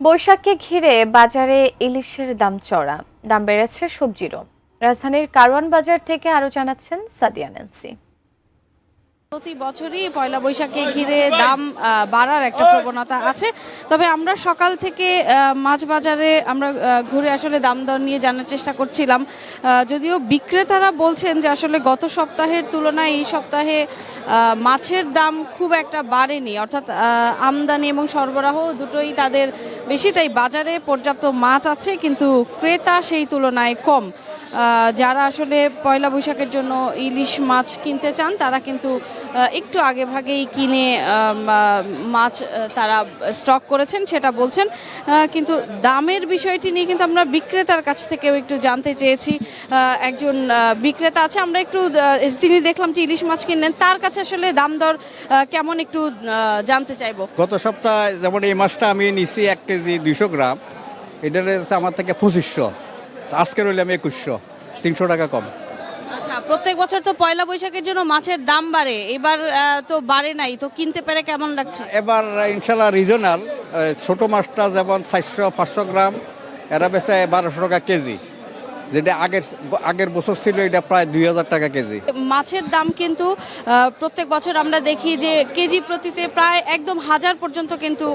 বৈশাখকে ঘিরে বাজারে ইলিশের দাম চড়া, দাম বেড়েছে সবজিরও। রাজধানীর কারওয়ান বাজার থেকে আরো জানাচ্ছেন সাদিয়া ন্যান্সি। প্রতি বছরই পয়লা বৈশাখকে ঘিরে দাম বাড়ার একটা প্রবণতা আছে। তবে আমরা সকাল থেকে মাছ বাজারে আমরা ঘুরে আসলে দাম দর নিয়ে জানার চেষ্টা করছিলাম। যদিও বিক্রেতারা বলছেন যে আসলে গত সপ্তাহের তুলনায় এই সপ্তাহে মাছের দাম খুব একটা বাড়েনি, অর্থাৎ আমদানি এবং সরবরাহ দুটোই তাদের বেশি, তাই বাজারে পর্যাপ্ত মাছ আছে, কিন্তু ক্রেতা সেই তুলনায় কম। যারা আসলে পয়লা বৈশাখের জন্য ইলিশ মাছ কিনতে চান তারা কিন্তু একটু আগে ভাগেই কিনে মাছ তারা স্টক করেছেন সেটা বলছেন। কিন্তু দামের বিষয়টি নিয়ে কিন্তু আমরা বিক্রেতার কাছ থেকেও একটু জানতে চেয়েছি। একজন বিক্রেতা আছে, আমরা একটু তিনি দেখলাম যে ইলিশ মাছ কিনলেন, তার কাছে আসলে দাম দর কেমন একটু জানতে চাইবো। গত সপ্তাহে যেমন এই মাছটা আমি নিছি 1 কেজি 200 গ্রাম, এটার আমার থেকে 2500, আজকে রইলাম 2100, 300 টাকা কম। আচ্ছা, প্রত্যেক বছর তো পয়লা বৈশাখের জন্য মাছের দাম বাড়ে, এবার তো বাড়ে নাই, তো কিনতে পেরে কেমন লাগছে? এবার ইনশাল্লাহ রিজনাল ছোট মাছটা যেমন 400-500 গ্রাম, এরা বেচে 1200 টাকা কেজি, যেটা আগের বছর ছিল এটা প্রায় 2000 টাকা কেজি। মাছের দাম কিন্তু প্রত্যেক বছর আমরা দেখি যে কেজি প্রতিতে প্রায় একদম 1000 পর্যন্ত কিন্তু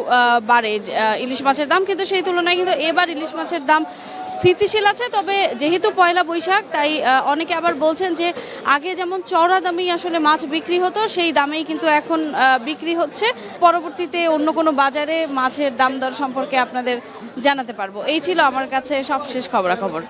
বাড়ে ইলিশ মাছের দাম, কিন্তু সেই তুলনায় কিন্তু এবার ইলিশ মাছের দাম স্থিতিশীল আছে। তবে যেহেতু পয়লা বৈশাখ, তাই অনেকে আবার বলছেন যে আগে যেমন চড়া দামেই আসলে মাছ বিক্রি হতো সেই দামেই কিন্তু এখন বিক্রি হচ্ছে। পরবর্তীতে অন্য কোনো বাজারে মাছের দাম দর সম্পর্কে আপনাদের জানাতে পারবো। এই ছিল আমার কাছে সবশেষ খবরাখবর।